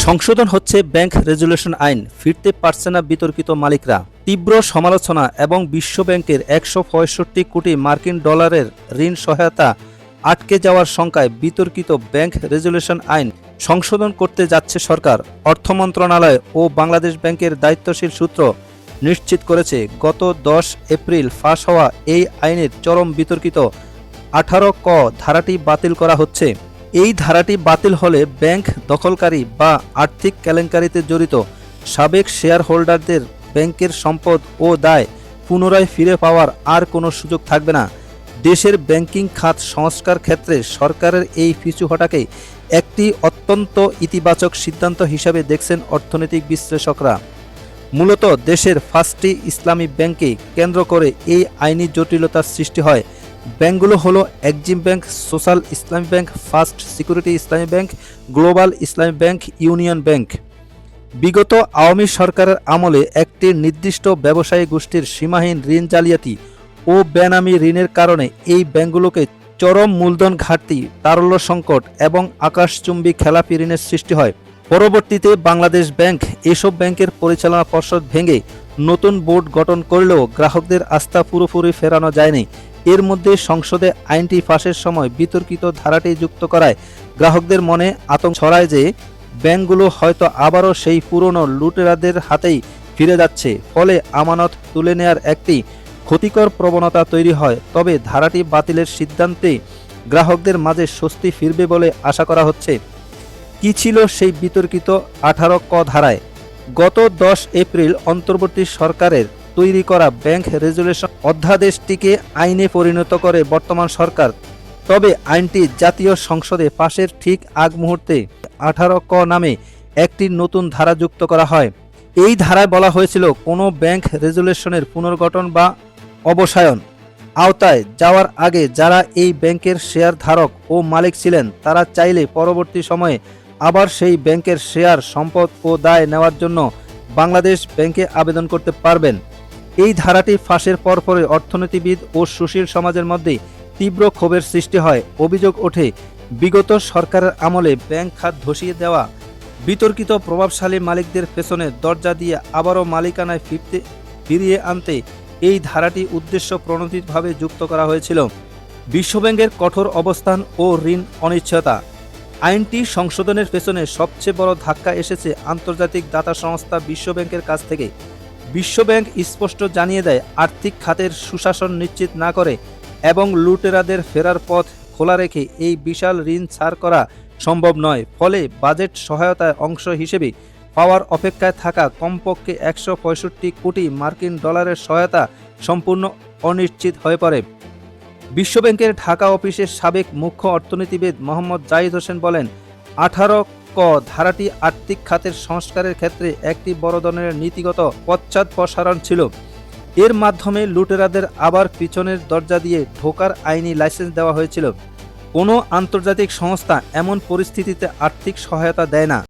সংশোধন হচ্ছে bank resolution আইন, ফিরতে পারছে না বিতর্কিত মালিকরা। তীব্র সমালোচনা এবং বিশ্বব্যাংকের ১৬৫ কোটি মার্কিন ডলারের ঋণ সহায়তা আটকে যাওয়ার শঙ্কায় বিতর্কিত ব্যাংক রেজুলেশন আইন সংশোধন করতে যাচ্ছে সরকার। অর্থ মন্ত্রণালয় ও বাংলাদেশ ব্যাংকের দায়িত্বশীল সূত্র নিশ্চিত করেছে, গত ১০ এপ্রিল ফাঁস হওয়া এই আইনের চরম বিতর্কিত ১৮ ক ধারাটি বাতিল করা হচ্ছে। এই ধারাটি বাতিল হলে ব্যাংক দখলকারী বা আর্থিক কেলেঙ্কারিতে জড়িত সাবেক শেয়ার হোল্ডারদের ব্যাংকের সম্পদ ও দায় পুনরায় ফিরে পাওয়ার আর কোনো সুযোগ থাকবে না। দেশের ব্যাংকিং খাত সংস্কার ক্ষেত্রে সরকারের এই পিছুহটাকে একটি অত্যন্ত ইতিবাচক সিদ্ধান্ত হিসাবে দেখছেন অর্থনৈতিক বিশ্লেষকরা। মূলত দেশের ৫টি ইসলামী ব্যাংকে কেন্দ্র করে এই আইনি জটিলতার সৃষ্টি হয়। ব্যাংকগুলো হলো এক্সিম ব্যাংক, সোশ্যাল ইসলামী ব্যাংক, ফার্স্ট সিকিউরিটি ইসলামী ব্যাংক, গ্লোবাল ইসলামী ব্যাংক, ইউনিয়ন ব্যাংক। বিগত আওয়ামী সরকারের আমলে একটি নির্দিষ্ট ব্যবসায়ী গোষ্ঠীর সীমাহীন ঋণ জালিয়াতি ও বেনামি ঋণের কারণে এই ব্যাংকগুলোকে চরম মূলধন ঘাটতি, তারল্য সংকট এবং আকাশচুম্বী খেলাপি ঋণের সৃষ্টি হয়। পরবর্তীতে বাংলাদেশ ব্যাংক এসব ব্যাংকের পরিচালনা পর্ষদ ভেঙে নতুন বোর্ড গঠন করলেও গ্রাহকদের আস্থা পুরোপুরি ফেরানো যায়নি। এর মধ্যে সংসদে আইনটি পাশের সময় বিতর্কিত ধারাটি যুক্ত করায় গ্রাহকদের মনে আতঙ্ক ছড়ায় যে ব্যাংকগুলো হয়তো আবারও সেই পুরনো লুটেরাদের হাতেই ফিরে যাচ্ছে। ফলে আমানত তুলে নেয়ার একটি ক্ষতিকর প্রবণতা তৈরি হয়। তবে ধারাটি বাতিলের সিদ্ধান্তে গ্রাহকদের মাঝে স্বস্তি ফিরবে বলে আশা করা হচ্ছে। কি ছিল সেই বিতর্কিত ১৮ ক ধারায়? গত ১০ এপ্রিল অন্তর্বর্তী সরকারের তৈরি করা ব্যাংক রেজুলেশন অধ্যাদেশটিকে আইনে পরিণত করে বর্তমান সরকার। তবে আইনটি জাতীয় সংসদে পাশের ঠিক আগ মুহূর্তে ১৮ ক নামে একটি নতুন ধারা যুক্ত করা হয়। এই ধারায় বলা হয়েছিল, কোনো ব্যাংক রেজুলেশনের পুনর্গঠন বা অবসায়ন আওতায় যাওয়ার আগে যারা এই ব্যাংকের শেয়ার ধারক ও মালিক ছিলেন তারা চাইলে পরবর্তী সময়ে আবার সেই ব্যাংকের শেয়ার, সম্পদ ও দায় নেওয়ার জন্য বাংলাদেশ ব্যাংকে আবেদন করতে পারবেন। এই ধারাটি ফাঁসের পরপরই অর্থনীতিবিদ ও সুশীল সমাজের মধ্যে তীব্র ক্ষোভের সৃষ্টি হয়। অভিযোগ ওঠে, বিগত সরকারের আমলে ব্যাংক খাত ধসিয়ে দেওয়া বিতর্কিত প্রভাবশালী মালিকদের পেছনে দরজা দিয়ে আবারও মালিকানায় ফিরিয়ে আনতে এই ধারাটি উদ্দেশ্য প্রণোদিতভাবে যুক্ত করা হয়েছিল। বিশ্বব্যাংকের কঠোর অবস্থান ও ঋণ অনিশ্চয়তা। আইনটি সংশোধনের পেছনে সবচেয়ে বড় ধাক্কা এসেছে আন্তর্জাতিক দাতা সংস্থা বিশ্বব্যাংকের কাছ থেকে। বিশ্বব্যাংক স্পষ্ট জানিয়ে দেয়, আর্থিক খাতের সুশাসন নিশ্চিত না করে এবং লুটেরাদের ফেরার পথ খোলা রেখে এই বিশাল ঋণ ছাড় করা সম্ভব নয়। ফলে বাজেট সহায়তার অংশ হিসেবে পাওয়ার অপেক্ষায় থাকা কমপক্ষে ১৬৫ কোটি মার্কিন ডলারের সহায়তা সম্পূর্ণ অনিশ্চিত হয়ে পড়ে। বিশ্বব্যাংকের ঢাকা অফিসের সাবেক মুখ্য অর্থনীতিবিদ মোহাম্মদ জাহিদ হোসেন বলেন, ১৮ ক ধারাটি আর্থিক খাতের সংস্কারের ক্ষেত্রে একটি বড় ধরনের নীতিগত পশ্চাদপসারণ ছিল। এর মাধ্যমে লুটেরাদের আবার পিছনের দরজা দিয়ে ঢোকার আইনি লাইসেন্স দেওয়া হয়েছিল। কোনো আন্তর্জাতিক সংস্থা এমন পরিস্থিতিতে আর্থিক সহায়তা দেয় না।